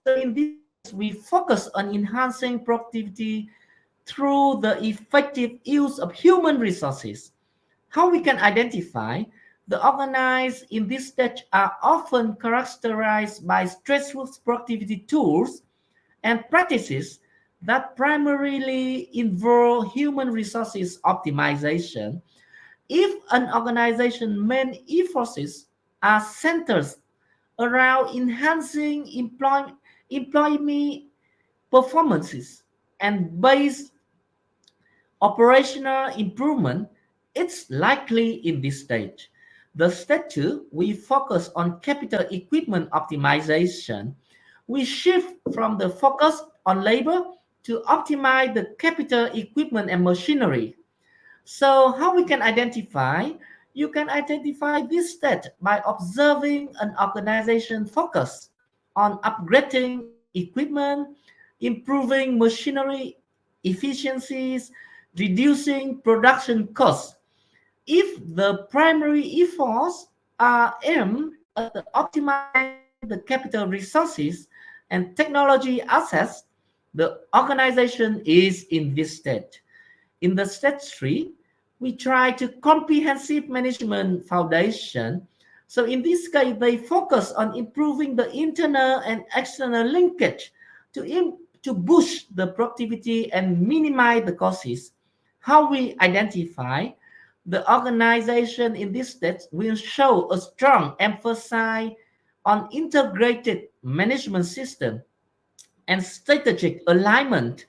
So in this stage, we focus on enhancing productivity through the effective use of human resources. How we can identify the organized in this stage are often characterized by stressful productivity tools and practices that primarily involve human resources optimization. If an organization's main efforts are centered around enhancing employee performances and base operational improvement, it's likely in this stage. The stage 2, we focus on capital equipment optimization. We shift from the focus on labor to optimize the capital equipment and machinery. So how we can identify? You can identify this stage by observing an organization focus on upgrading equipment, improving machinery efficiencies, reducing production costs. If the primary efforts are aimed at optimizing the capital resources and technology assets, the organization is in this state. In the stage 3, we try to comprehensive management foundation. So in this case, they focus on improving the internal and external linkage to boost the productivity and minimize the costs. How we identify the organization in this stage will show a strong emphasis on integrated management system and strategic alignment.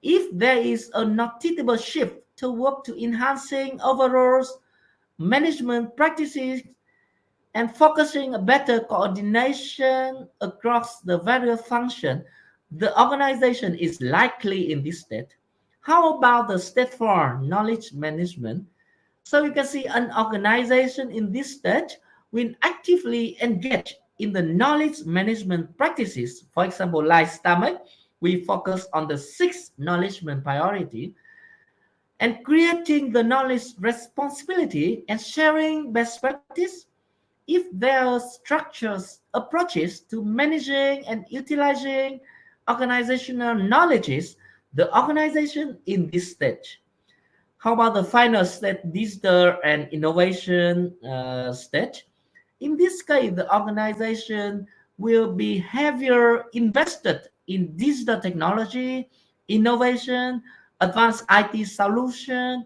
If there is a noticeable shift toward to enhancing overall management practices and focusing a better coordination across the various functions, the organization is likely in this state. How about the state for knowledge management? So you can see an organization in this stage will actively engage in the knowledge management practices. For example, like stomach, we focus on the 6 knowledge priority and creating the knowledge responsibility and sharing best practice. If there are structures approaches to managing and utilizing organizational knowledges, the organization in this stage. How about the final stage, digital and innovation stage? In this case, the organization will be heavier invested in digital technology, innovation, advanced IT solution.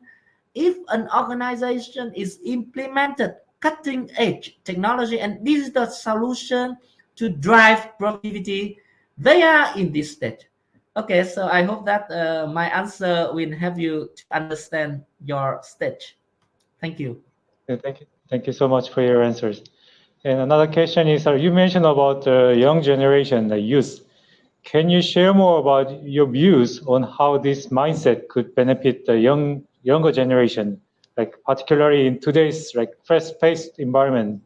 If an organization is implemented cutting edge technology and digital solution to drive productivity, they are in this stage. Okay, so I hope that my answer will help you to understand your stage. Thank you. Thank you so much for your answers. And another question is, you mentioned about the young generation, the youth. Can you share more about your views on how this mindset could benefit the younger generation, like particularly in today's like fast-paced environment?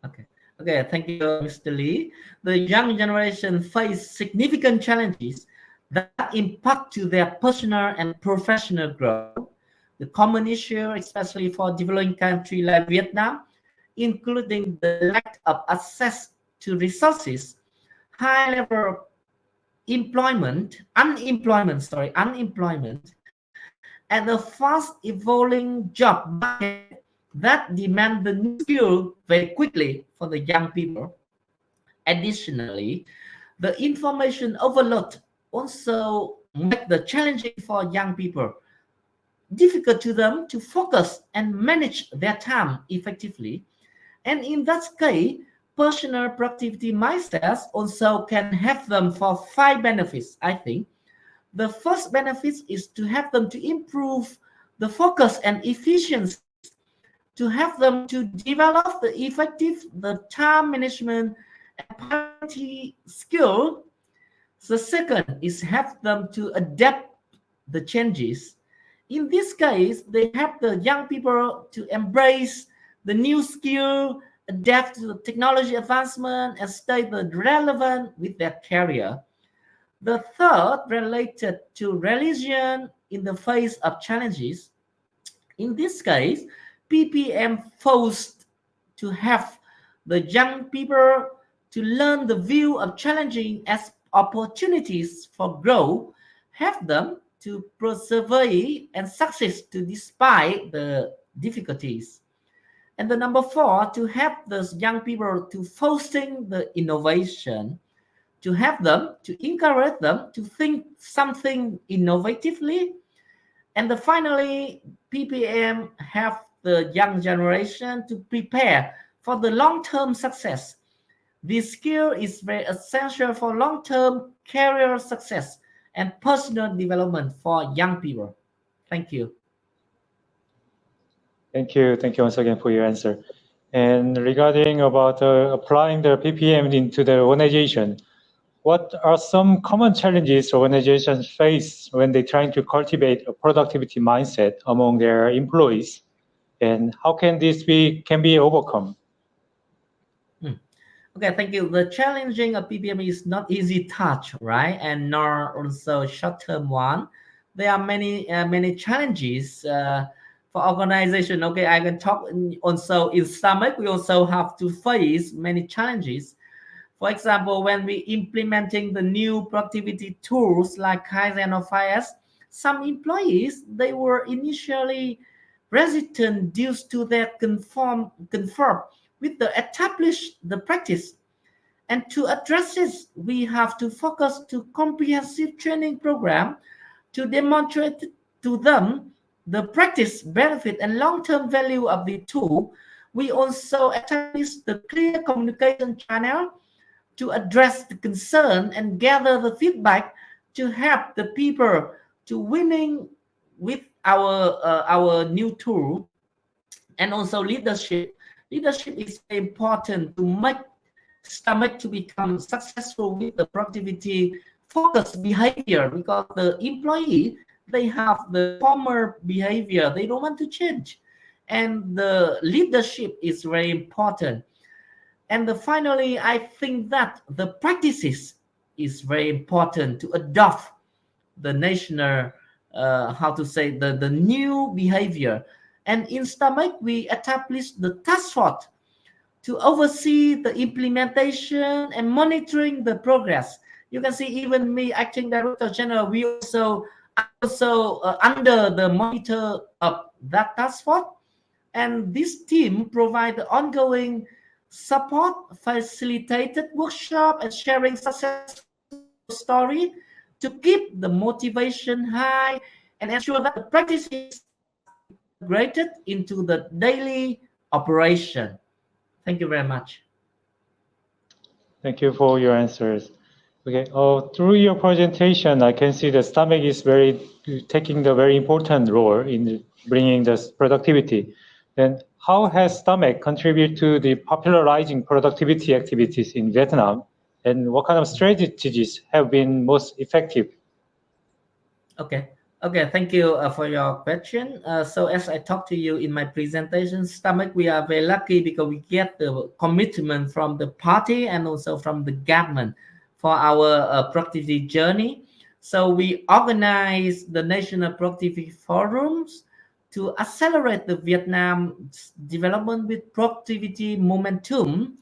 Okay. Okay, thank you, Mr. Lee. The young generation face significant challenges that impact to their personal and professional growth. The common issue, especially for developing countries like Vietnam, including the lack of access to resources, high level of unemployment, and a fast evolving job market that demand the new skill very quickly for the young people. Additionally, the information overload also make the challenging for young people, difficult to them to focus and manage their time effectively. And in that case, personal productivity mindsets also can have them for 5 benefits, I think. The first benefit is to have them to improve the focus and efficiency, to have them to develop the effective the time management and priority skill. The second is have them to adapt the changes. In this case, they have the young people to embrace the new skill, adapt to the technology advancement, and stay relevant with their career. The third related to religion in the face of challenges. In this case, PPM forced to have the young people to learn the view of challenging as opportunities for growth, have them to persevere and success to despite the difficulties. And the number four, to have those young people to fostering the innovation, to have them, to encourage them to think something innovatively. And finally, PPM have the young generation to prepare for the long-term success. This skill is very essential for long-term career success and personal development for young people. Thank you. Thank you. Thank you once again for your answer. And regarding about applying the PPM into the organization, what are some common challenges organizations face when they're trying to cultivate a productivity mindset among their employees? And how can this can be overcome? Okay, thank you. The challenging of PPM is not easy touch, right? And nor also short-term one. There are many challenges for organization. Okay, I can talk also in stomach. We also have to face many challenges. For example, when we implementing the new productivity tools like Kaizen or 5S, some employees they were initially resistant due to their conform with the established the practice. And to address this, we have to focus to comprehensive training program to demonstrate to them the practice benefit and long-term value of the tool. We also establish the clear communication channel to address the concern and gather the feedback to help the people to winning with our new tool. And also leadership is very important to make stomach to become successful with the productivity focused behavior, because the employee they have the former behavior, they don't want to change, and the leadership is very important. And finally, I think that the practices is very important to adopt the national how to say the new behavior. And in stomach we established the task force to oversee the implementation and monitoring the progress. You can see even me, acting director general, we also under the monitor of that task force. And this team provide the ongoing support, facilitated workshop, and sharing successful story to keep the motivation high and ensure that the practices integrated into the daily operation. Thank you very much. Thank you for your answers. Okay. Through your presentation, I can see the stomach is taking the very important role in bringing this productivity. Then, how has stomach contributed to the popularizing productivity activities in Vietnam, and what kind of strategies have been most effective? Okay. Thank you for your question. So as I talked to you in my presentation, stomach, we are very lucky because we get the commitment from the party and also from the government for our productivity journey. So we organize the national productivity forums to accelerate the Vietnam development with productivity momentum.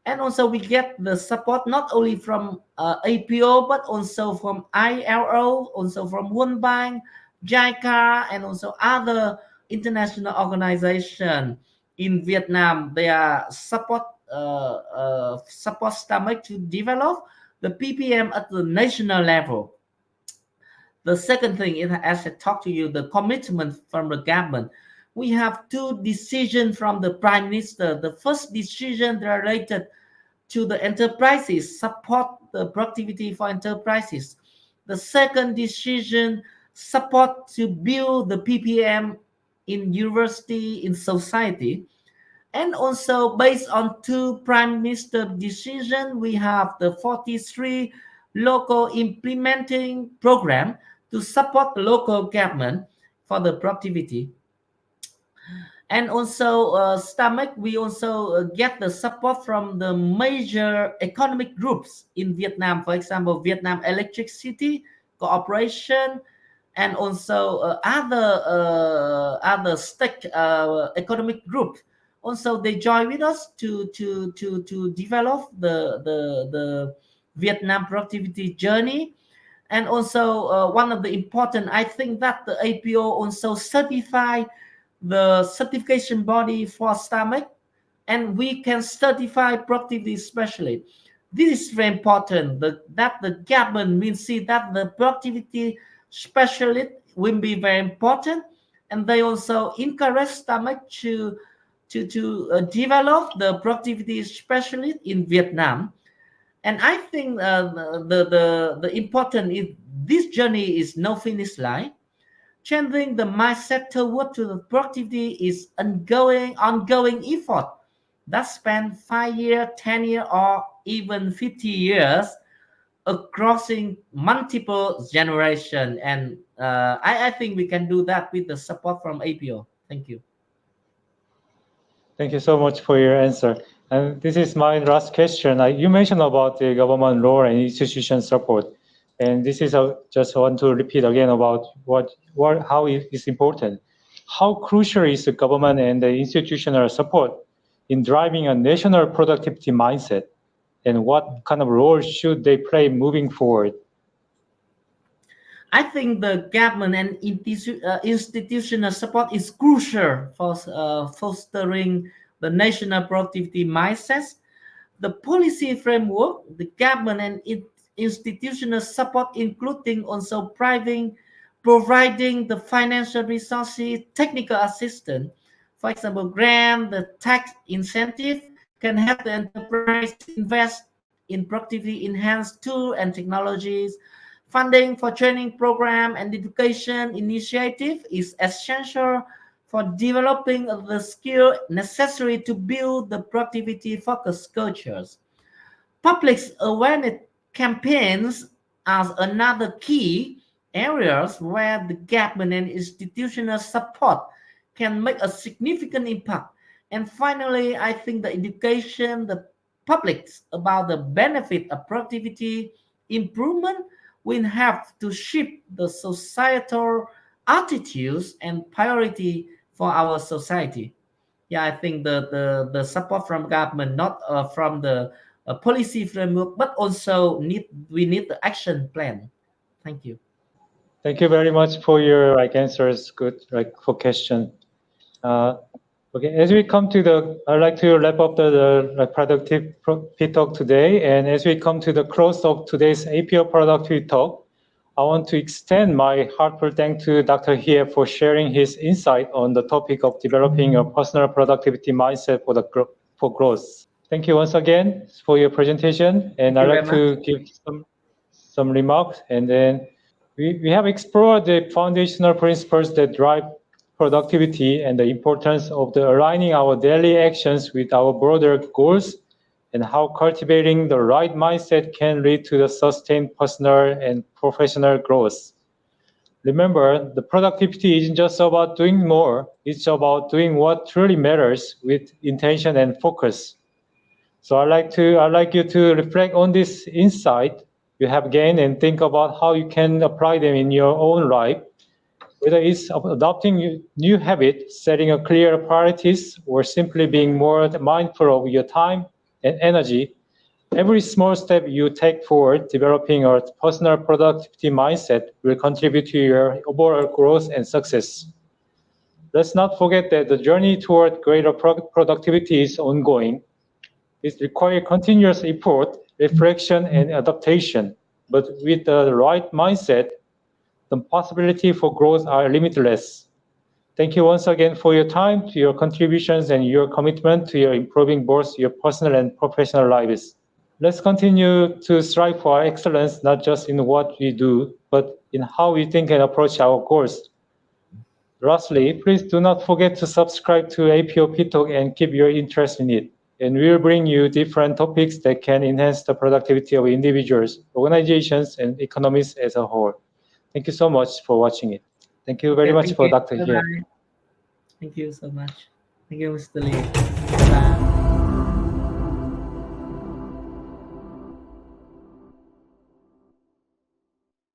And also we get the support not only from APO, but also from ILO, also from World Bank, JICA, and also other international organization in Vietnam. They are support STAMIC to develop the PPM at the national level. The second thing is, as I talked to you, the commitment from the government. We have two decisions from the Prime Minister. The first decision related to the enterprises, support the productivity for enterprises. The second decision, support to build the PPM in university, in society. And also based on two Prime Minister decision, we have the 43 local implementing program to support the local government for the productivity. And also STAMIC, we also get the support from the major economic groups in Vietnam. For example, Vietnam Electricity Corporation, and also other stake economic group. Also, they join with us to develop the Vietnam productivity journey. And also one of the important, I think that the APO also certify the certification body for STAMIC, and we can certify productivity specialist. This is very important, that the government will see that the productivity specialist will be very important, and they also encourage STAMIC to develop the productivity specialist in Vietnam. And I think the important is this journey is no finish line. Changing the mindset toward to the productivity is ongoing effort that span 5 years, 10 years, or even 50 years across multiple generations. And I think we can do that with the support from APO. Thank you. Thank you so much for your answer. And this is my last question. You mentioned about the government role and institution support. And this is just want to repeat again about how it is important. How crucial is the government and the institutional support in driving a national productivity mindset? And what kind of role should they play moving forward? I think the government and institutional support is crucial for fostering the national productivity mindset. The policy framework, the government and institutional support, including also providing the financial resources, technical assistance, for example, grant, the tax incentive can help the enterprise invest in productivity enhanced tools and technologies. Funding for training program and education initiative is essential for developing the skill necessary to build the productivity focused cultures. Public awareness campaigns are another key areas where the government and institutional support can make a significant impact. And finally, I think the education, the public about the benefit of productivity improvement will have to shift the societal attitudes and priority for our society. Yeah, I think the support from government, not from the policy framework, but also we need the action plan. Thank you. Thank you very much for your answers. Good for question. Okay, as we come to I'd like to wrap up the productive talk today, and as we come to the close of today's APO productivity talk, I want to extend my heartfelt thanks to Dr. Hiep for sharing his insight on the topic of developing a personal productivity mindset for growth. Thank you once again for your presentation, and I'd like to give some remarks, and then we have explored the foundational principles that drive productivity and the importance of aligning our daily actions with our broader goals, and how cultivating the right mindset can lead to the sustained personal and professional growth. Remember, the productivity isn't just about doing more, it's about doing what truly matters with intention and focus. So I'd like you to reflect on this insight you have gained and think about how you can apply them in your own life, whether it's adopting new habits, setting a clear priorities, or simply being more mindful of your time, and energy, every small step you take forward developing a personal productivity mindset will contribute to your overall growth and success. Let's not forget that the journey toward greater productivity is ongoing. It requires continuous effort, reflection, and adaptation. But with the right mindset, the possibilities for growth are limitless. Thank you once again for your time, to your contributions, and your commitment to your improving both your personal and professional lives. Let's continue to strive for excellence, not just in what we do, but in how we think and approach our goals. Lastly, please do not forget to subscribe to APO Talk and keep your interest in it. And we'll bring you different topics that can enhance the productivity of individuals, organizations, and economies as a whole. Thank you so much for watching it. Thank you very much Thank for you. Dr. Hiep. Bye-bye. Thank you so much. Thank you, Mr. Lee.